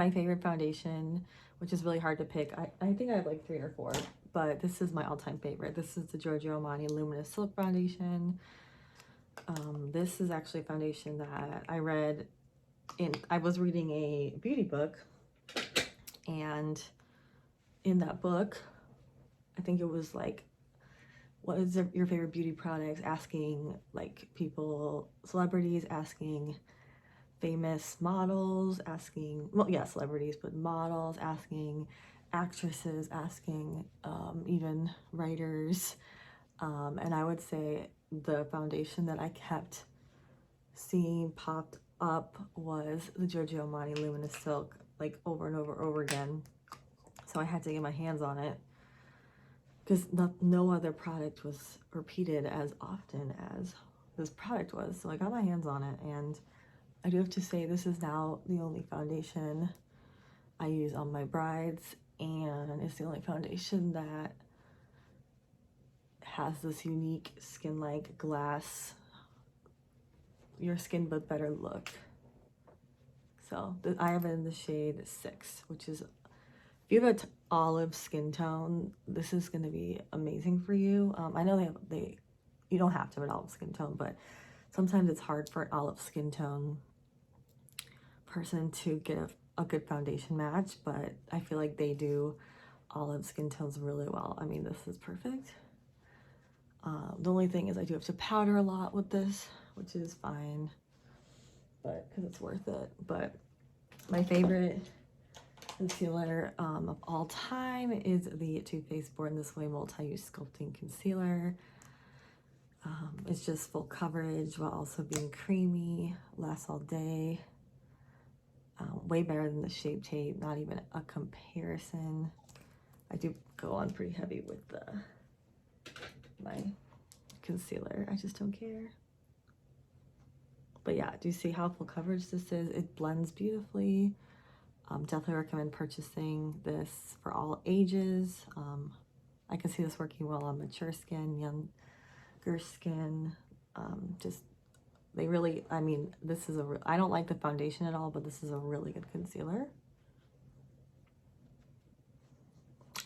My favorite foundation, which is really hard to pick. I think I have like 3 or 4, but this is my all-time favorite. This is the Giorgio Armani Luminous Silk Foundation. This is actually a foundation that I read I was reading a beauty book, and in that book, I think it was like, what is your favorite beauty products? Asking like people, celebrities, asking famous models, asking, well, yeah, celebrities, but models, asking actresses, asking even writers. And I would say the foundation that I kept seeing popped up was the Giorgio Armani Luminous Silk, like over and over again. So I had to get my hands on it because no other product was repeated as often as this product was. So I got my hands on it, and I do have to say this is now the only foundation I use on my brides, and it's the only foundation that has this unique skin-like glass, your skin but better look. So I have it in the shade 6, which is, if you have an olive skin tone, this is going to be amazing for you. I know you don't have to have an olive skin tone, but sometimes it's hard for an olive skin tone person to get a good foundation match, but I feel like they do olive skin tones really well. I mean, this is perfect. The only thing is I do have to powder a lot with this, which is fine, but because it's worth it. But my favorite concealer of all time is the Too Faced Born This Way Multi-Use Sculpting Concealer. It's just full coverage while also being creamy, lasts all day. Way better than the Shape Tape, not even a comparison. I do go on pretty heavy with my concealer. I just don't care. But yeah, do you see how full coverage this is? It blends beautifully. Definitely recommend purchasing this for all ages. I can see this working well on mature skin, younger skin. They really, I mean, this is I don't like the foundation at all, but this is a really good concealer.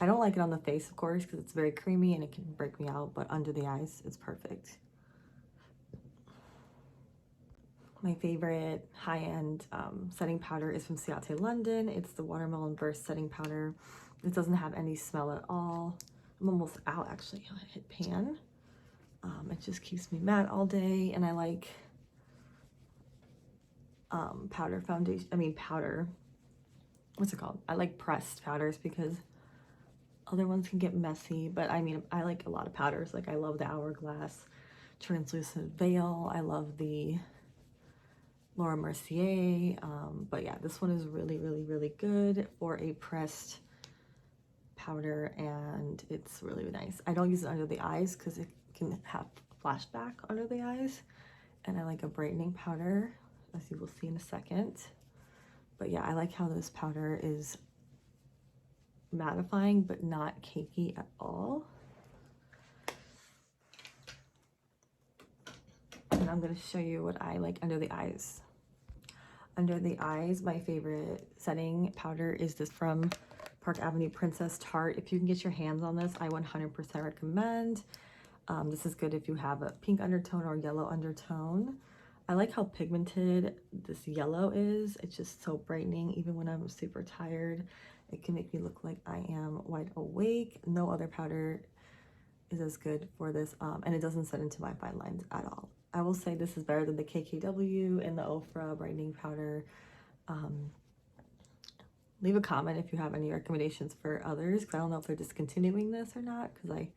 I don't like it on the face, of course, because it's very creamy and it can break me out, but under the eyes, it's perfect. My favorite high-end setting powder is from Ciate London. It's the Watermelon Burst Setting Powder. It doesn't have any smell at all. I'm almost out, actually. I hit pan. It just keeps me matte all day, and I like powder foundation. I mean, powder. What's it called? I like pressed powders because other ones can get messy, but I mean, I like a lot of powders. Like, I love the Hourglass Translucent Veil. I love the Laura Mercier, but yeah, this one is really good for a pressed powder, and it's really nice. I don't use it under the eyes because it can have flashback under the eyes, and I like a brightening powder, as you will see in a second. But yeah, I like how this powder is mattifying but not cakey at all. And I'm going to show you what I like under the eyes. Under the eyes, my favorite setting powder is this from Park Avenue Princess Tarte. If you can get your hands on this, I 100% recommend. This is good if you have a pink undertone or yellow undertone. I like how pigmented this yellow is. It's just so brightening. Even when I'm super tired, it can make me look like I am wide awake. No other powder is as good for this, and it doesn't set into my fine lines at all. I will say this is better than the KKW and the Ofra brightening powder. Leave a comment if you have any recommendations for others, because I don't know if they're discontinuing this or not, because I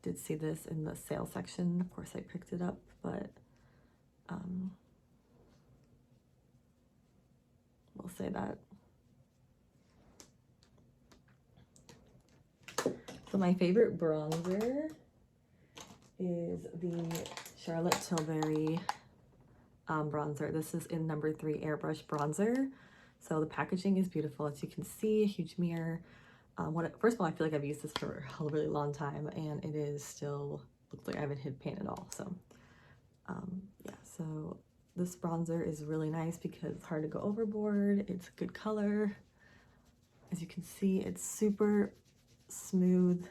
did see this in the sale section. Of course, I picked it up, but we'll say that. So my favorite bronzer is the Charlotte Tilbury bronzer. This is in number 3 Airbrush Bronzer. So the packaging is beautiful, as you can see, a huge mirror. First of all, I feel like I've used this for a really long time, and it is still, looks like I haven't hit pan at all. So yeah, so this bronzer is really nice because it's hard to go overboard. It's a good color. As you can see, it's super smooth.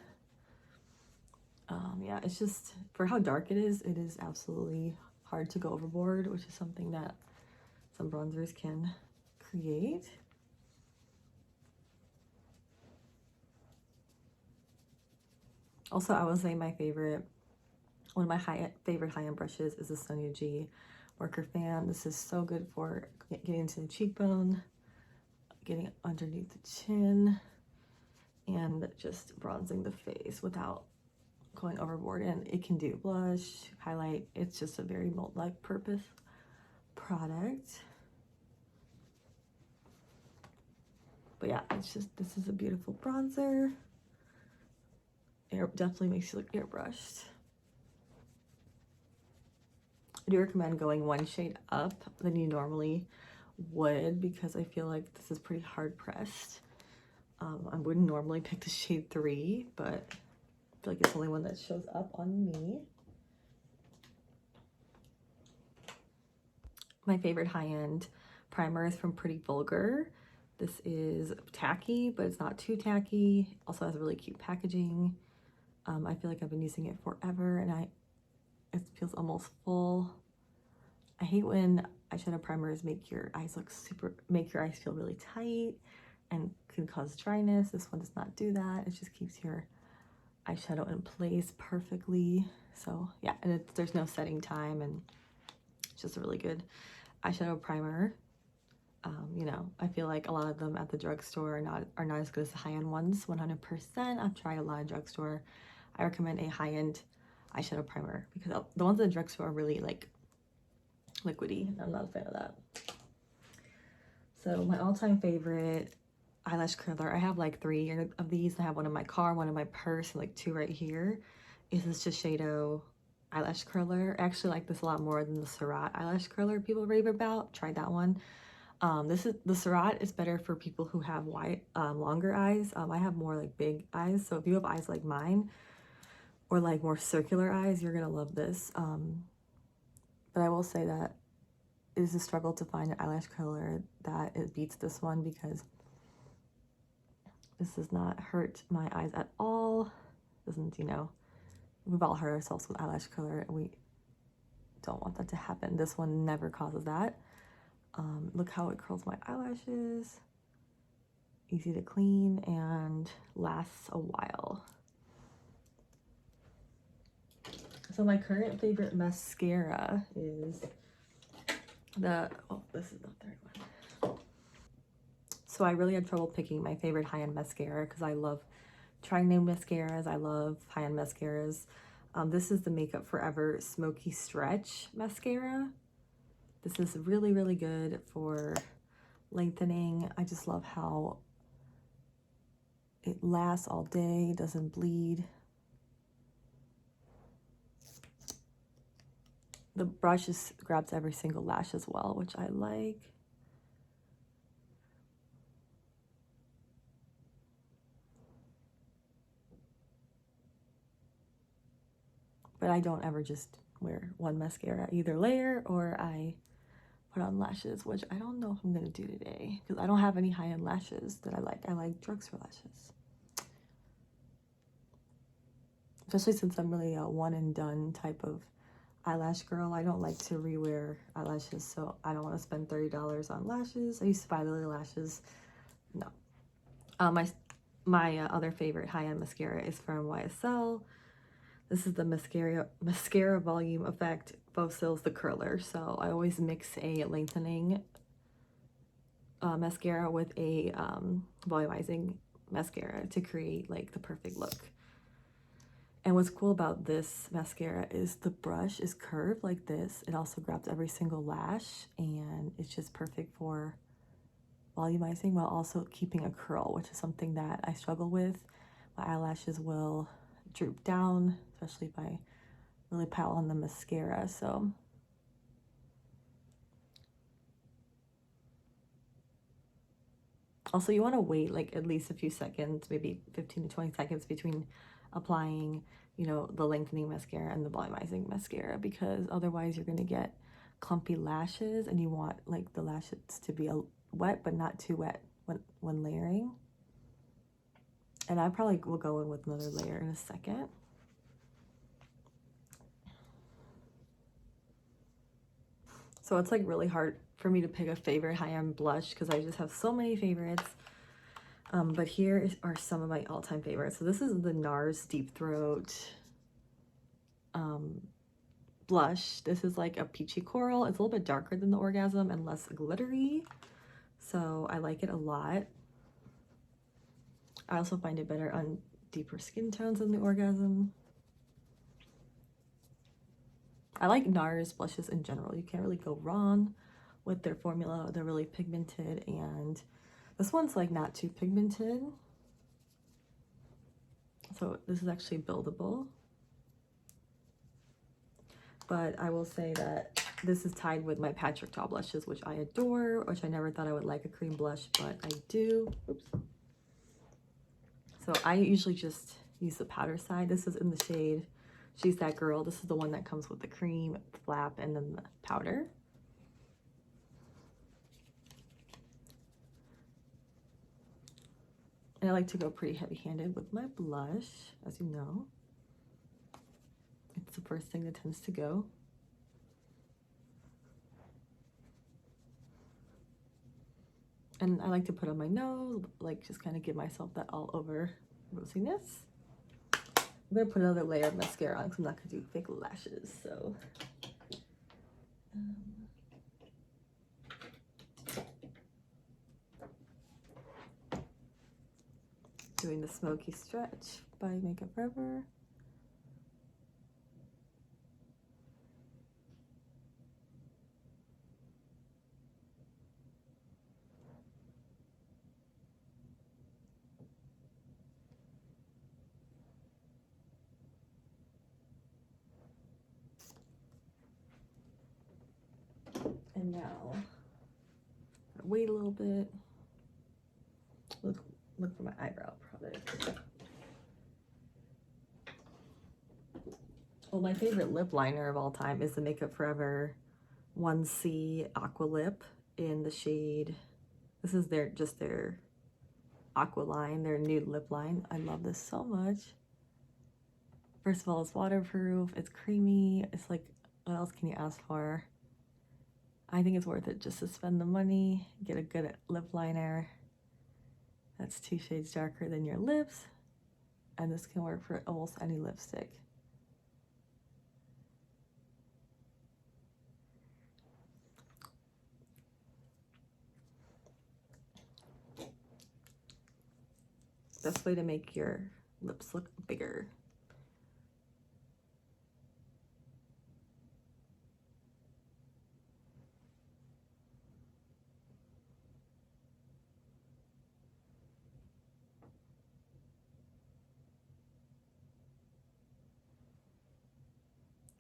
Yeah, it's just, for how dark it is absolutely hard to go overboard, which is something that some bronzers can create. Also, I would say my favorite, one of my favorite high-end brushes is the Sonia G Worker Fan. This is so good for getting into the cheekbone, getting underneath the chin, and just bronzing the face without going overboard. And it can do blush, highlight. It's just a very multi-purpose product. But yeah, it's just, this is a beautiful bronzer. It definitely makes you look airbrushed. I do recommend going one shade up than you normally would, because I feel like this is pretty hard pressed. I wouldn't normally pick the shade 3, but I feel like it's the only one that shows up on me. My favorite high-end primer is from Pretty Vulgar. This is tacky, but it's not too tacky. Also has really cute packaging. I feel like I've been using it forever, and it feels almost full. I hate when eyeshadow primers make your eyes feel really tight and can cause dryness. This one does not do that. It just keeps your eyeshadow in place perfectly. So yeah, and there's no setting time, and it's just a really good eyeshadow primer. You know, I feel like a lot of them at the drugstore are not as good as the high-end ones. 100%. I've tried a lot of drugstore. I recommend a high-end eyeshadow primer, because the ones at the drugstore are really like liquidy. I'm not a fan of that. So my all-time favorite eyelash curler, I have like 3 of these. I have one in my car, one in my purse, and like 2 right here, is this Shiseido eyelash curler. I actually like this a lot more than the Surratt eyelash curler people rave about. Tried that one. The Surratt is better for people who have longer eyes. I have more like big eyes, so if you have eyes like mine, or like more circular eyes, you're gonna love this. But I will say that it is a struggle to find an eyelash curler that it beats this one, because this does not hurt my eyes at all. Doesn't, you know, we've all hurt ourselves with eyelash curler, and we don't want that to happen. This one never causes that. Look how it curls my eyelashes. Easy to clean and lasts a while. So my current favorite mascara is this is the 3rd one. So I really had trouble picking my favorite high-end mascara, because I love trying new mascaras. I love high-end mascaras. This is the Makeup Forever Smoky Stretch Mascara. This is really, really good for lengthening. I just love how it lasts all day, doesn't bleed. The brush grabs every single lash as well, which I like. But I don't ever just wear one mascara. I either layer or I put on lashes, which I don't know if I'm gonna do today, because I don't have any high-end lashes that I like. I like drugstore lashes. Especially since I'm really a one-and-done type of eyelash girl. I don't like to rewear eyelashes, so I don't want to spend $30 on lashes. I used to buy Lily lashes. No. My other favorite high-end mascara is from YSL. This is the Mascara Volume Effect Faux Cils the Curler. So I always mix a lengthening mascara with a volumizing mascara to create like the perfect look. And what's cool about this mascara is the brush is curved like this. It also grabs every single lash, and it's just perfect for volumizing while also keeping a curl, which is something that I struggle with. My eyelashes will droop down, especially if I really pile on the mascara. So also, you want to wait like at least a few seconds, maybe 15 to 20 seconds between applying, you know, the lengthening mascara and the volumizing mascara, because otherwise you're going to get clumpy lashes, and you want like the lashes to be wet but not too wet when layering. And I probably will go in with another layer in a second. So it's like really hard for me to pick a favorite high-end blush because I just have so many favorites. But here are some of my all-time favorites. So this is the Nars Deep Throat blush. This is like a peachy coral. It's a little bit darker than the Orgasm and less glittery. So I like it a lot. I also find it better on deeper skin tones than the Orgasm. I like Nars blushes in general. You can't really go wrong with their formula. They're really pigmented, and this one's like not too pigmented. So this is actually buildable. But I will say that this is tied with my Patrick Ta blushes, which I adore, which I never thought I would like a cream blush, but I do. Oops. So I usually just use the powder side. This is in the shade She's That Girl. This is the one that comes with the cream, flap, and then the powder. And I like to go pretty heavy-handed with my blush, as you know. It's the first thing that tends to go. And I like to put on my nose, like just kind of give myself that all over rosiness. I'm gonna put another layer of mascara on because I'm not gonna do fake lashes, so. Doing the Smoky Stretch by Makeup Forever. And now, wait a little bit. Look for my eyebrow product. Well, my favorite lip liner of all time is the Makeup Forever 1C Aqua Lip in the shade. This is just their aqua line, their nude lip line. I love this so much. First of all, it's waterproof, it's creamy. It's like, what else can you ask for? I think it's worth it just to spend the money, get a good lip liner that's 2 shades darker than your lips, and this can work for almost any lipstick. Best way to make your lips look bigger.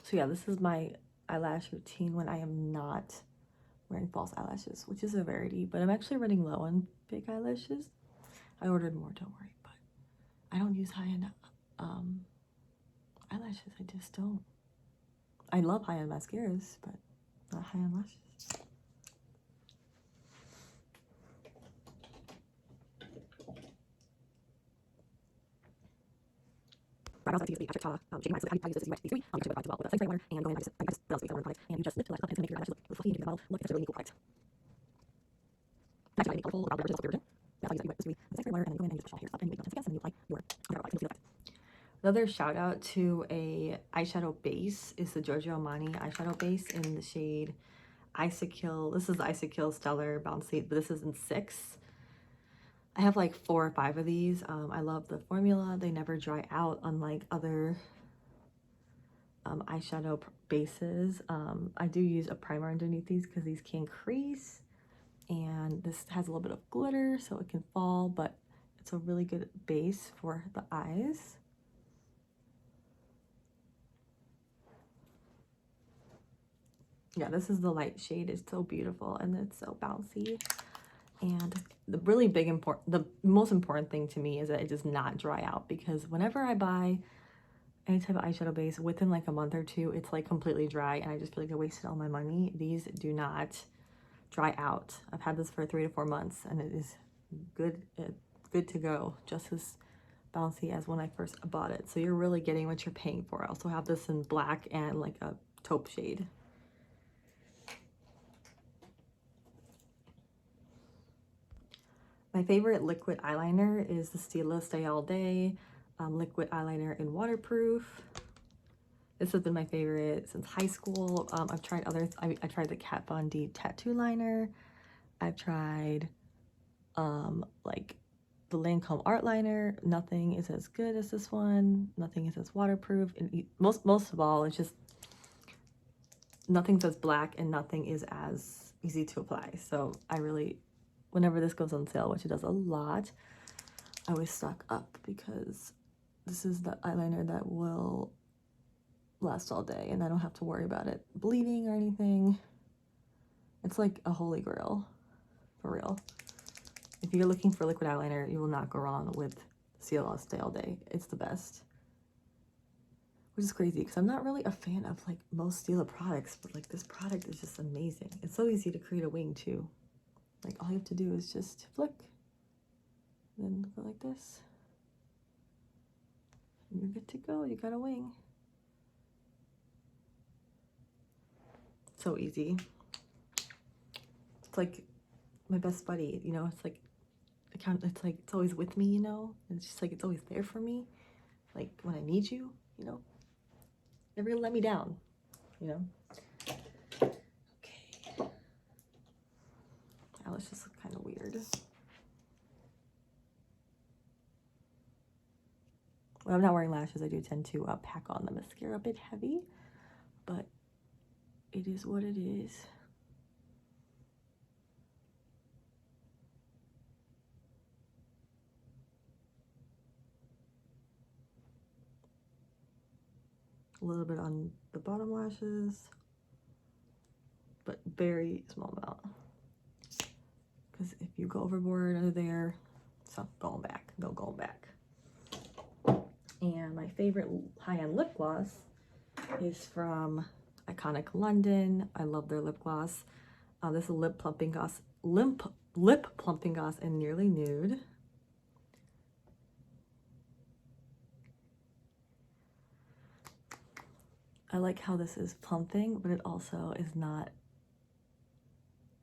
So yeah, this is my eyelash routine when I am not wearing false eyelashes, which is a rarity, but I'm actually running low on big eyelashes. I ordered more, don't worry, but I don't use high-end eyelashes. I just don't. I love high-end mascaras, but not high-end lashes. Brows, I use the Patrick Ta shading line, so I use this as UHD3. You can do it as well with a sunspray liner, and go in and I just browse with the product, and you just lift the lash up, and it's gonna make your eyelashes look fluffy and beautiful. Look, it's a really cool product. Next, I make colorful brow version of Virgin. That's how you use the sunspray liner, and then go in and just push all your stuff, and you wait 10 seconds, and you apply your mascara product. Another shout out to a eyeshadow base is the Giorgio Armani eyeshadow base in the shade Icicle. This is Icicle Stellar Bouncy, but this is in 6. I have like 4 or 5 of these. I love the formula. They never dry out, unlike other eyeshadow bases. I do use a primer underneath these because these can crease, and this has a little bit of glitter so it can fall, but it's a really good base for the eyes. Yeah, this is the light shade. It's so beautiful and it's so bouncy. And the most important thing to me is that it does not dry out, because whenever I buy any type of eyeshadow base, within like a month or 2, it's like completely dry, and I just feel like I wasted all my money. These do not dry out. I've had this for 3 to 4 months, and it is good to go, just as bouncy as when I first bought it. So you're really getting what you're paying for. I also have this in black and like a taupe shade. My favorite liquid eyeliner is the Stila Stay All Day liquid eyeliner in waterproof. This has been my favorite since high school. I've tried others. I tried the Kat Von D tattoo liner. I've tried like the Lancome art liner. Nothing is as good as this one. Nothing is as waterproof. And most of all, it's just nothing's as black and nothing is as easy to apply. So I really, whenever this goes on sale, which it does a lot, I always stock up because this is the eyeliner that will last all day and I don't have to worry about it bleeding or anything. It's like a holy grail, for real. If you're looking for liquid eyeliner, you will not go wrong with Stila Stay All Day. It's the best. Which is crazy because I'm not really a fan of like most Stila products, but like this product is just amazing. It's so easy to create a wing too. Like all you have to do is just flick, then go like this, and you're good to go. You got a wing. So easy. It's like my best buddy, you know. It's like it's like it's always with me, you know. And it's just like it's always there for me, like when I need you, you know. Never gonna let me down, you know. Okay. Now let's just look kind of weird. When I'm not wearing lashes, I do tend to pack on the mascara a bit heavy, but it is what it is. A little bit on the bottom lashes, but very small amount. Because if you go overboard under there, so going back, no going back. And my favorite high-end lip gloss is from Iconic London. I love their lip gloss. This is lip plumping gloss in Nearly Nude. I like how this is plumping, but it also is not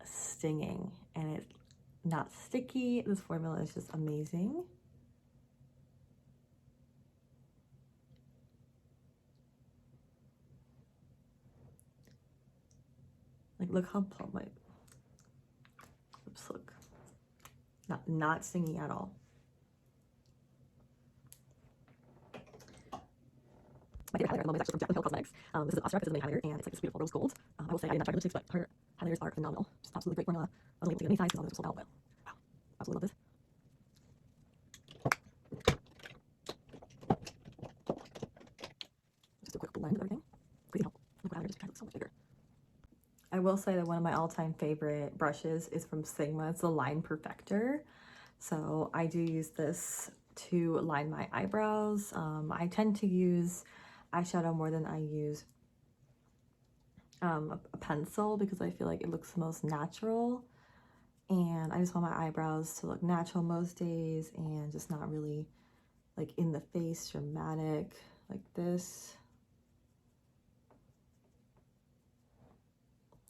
stinging and it's not sticky. This formula is just amazing. Like, look how plump my lips look. Not stingy at all. My favorite highlighter at the moment is actually from Cosmetics. This is Oscar, this is a highlighter, and it's like this beautiful rose gold. I will say I did not try the lipsticks, but her highlighters are phenomenal. Just absolutely great formula. I wasn't able to get any size because all of it was sold out, but wow, absolutely love this. Just a quick blend of everything. Crazy how liquid eyeliner just kind of looks so much bigger. I will say that one of my all-time favorite brushes is from Sigma. It's the Line Perfector. So I do use this to line my eyebrows. I tend to use eyeshadow more than I use a pencil because I feel like it looks the most natural. And I just want my eyebrows to look natural most days and just not really like in the face dramatic like this.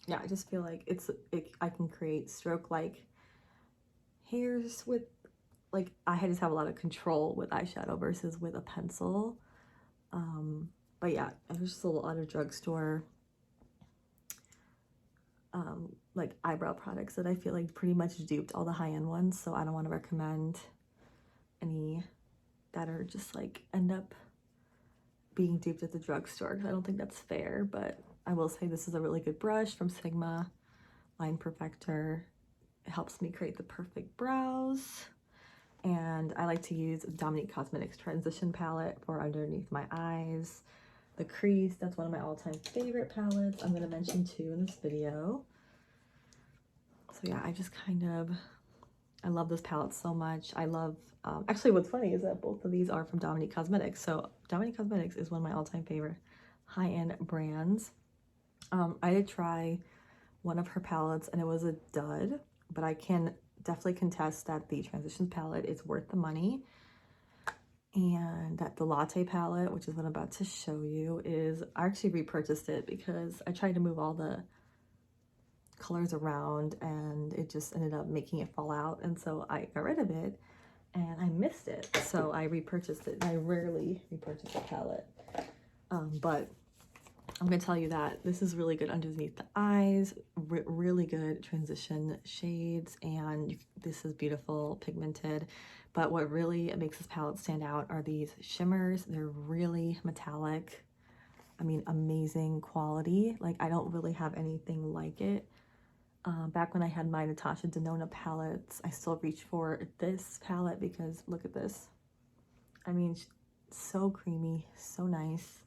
Yeah, I just feel like I can create stroke-like hairs with, like, I just have a lot of control with eyeshadow versus with a pencil. But yeah, there's just a lot of drugstore like eyebrow products that I feel like pretty much duped all the high-end ones, so I don't want to recommend any that are just like end up being duped at the drugstore because I don't think that's fair. But I will say this is a really good brush from Sigma, Line Perfector. It helps me create the perfect brows. And I like to use Dominique Cosmetics Transition Palette for underneath my eyes. The crease, that's one of my all-time favorite palettes. I'm going to mention two in this video. So yeah, I love this palette so much. I love, actually what's funny is that both of these are from Dominique Cosmetics. So Dominique Cosmetics is one of my all-time favorite high-end brands. I did try one of her palettes and it was a dud, but I can definitely contest that the Transitions palette is worth the money. And that the Latte Palette, which is what I'm about to show you, is, I actually repurchased it because I tried to move all the colors around and it just ended up making it fall out, and so I got rid of it and I missed it, so I repurchased it. I rarely repurchase a palette, but I'm gonna tell you that this is really good underneath the eyes, really good transition shades, and this is beautiful pigmented. But what really makes this palette stand out are these shimmers. They're really metallic. I mean, amazing quality. Like, I don't really have anything like it. Back when I had my Natasha Denona palettes, I still reach for this palette because look at this. I mean, so creamy, so nice.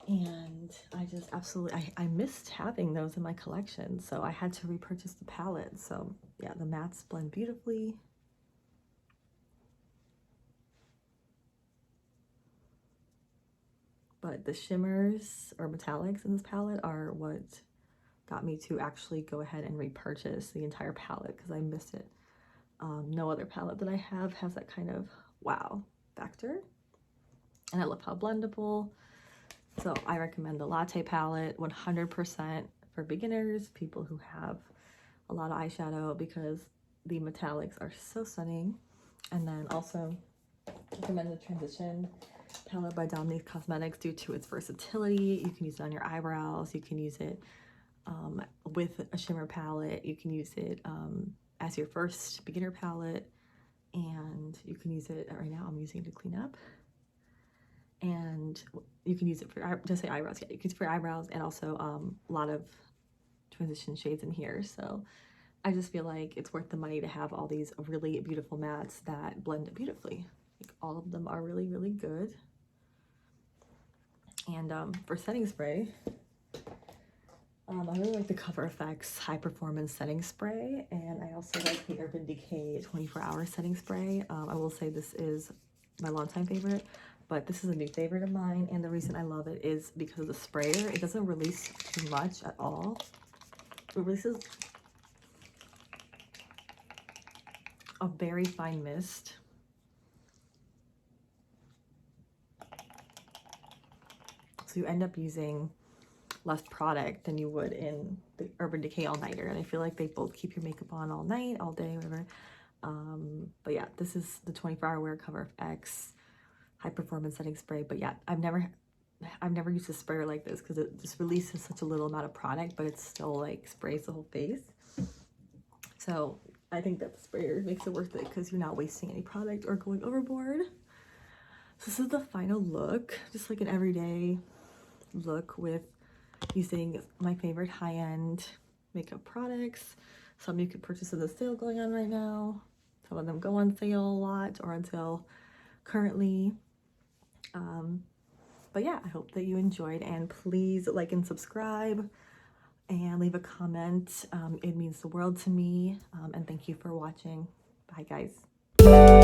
And I just absolutely, I missed having those in my collection, so I had to repurchase the palette. So yeah, the mattes blend beautifully. But the shimmers or metallics in this palette are what got me to actually go ahead and repurchase the entire palette because I missed it. No other palette that I have has that kind of wow factor. And I love how blendable. So I recommend the Latte Palette 100% for beginners, people who have a lot of eyeshadow, because the metallics are so stunning. And then also recommend the Transition Palette by Dominique Cosmetics due to its versatility. You can use it on your eyebrows, you can use it with a shimmer palette, you can use it as your first beginner palette, and you can use it, right now I'm using it to clean up. And you can use it for, just say eyebrows, yeah, you can use it for eyebrows, and also a lot of transition shades in here. So I just feel like it's worth the money to have all these really beautiful mattes that blend beautifully. Like, all of them are really, really good. And for setting spray, I really like the Cover FX High Performance Setting Spray, and I also like the Urban Decay 24-hour setting spray. I will say this is my longtime favorite, but this is a new favorite of mine, and the reason I love it is because of the sprayer. It doesn't release too much at all. It releases a very fine mist. So you end up using less product than you would in the Urban Decay All Nighter, and I feel like they both keep your makeup on all night, all day, whatever. But yeah, this is the 24-hour wear Cover FX High Performance Setting Spray. But yeah, I've never used a sprayer like this because it just releases such a little amount of product, but it still like sprays the whole face. So I think that the sprayer makes it worth it because you're not wasting any product or going overboard. So this is the final look, just like an everyday look with using my favorite high-end makeup products. Some you could purchase in the sale going on right now. Some of them go on sale a lot or on sale currently. But yeah, I hope that you enjoyed, and please like and subscribe and leave a comment. It means the world to me, and thank you for watching. Bye guys.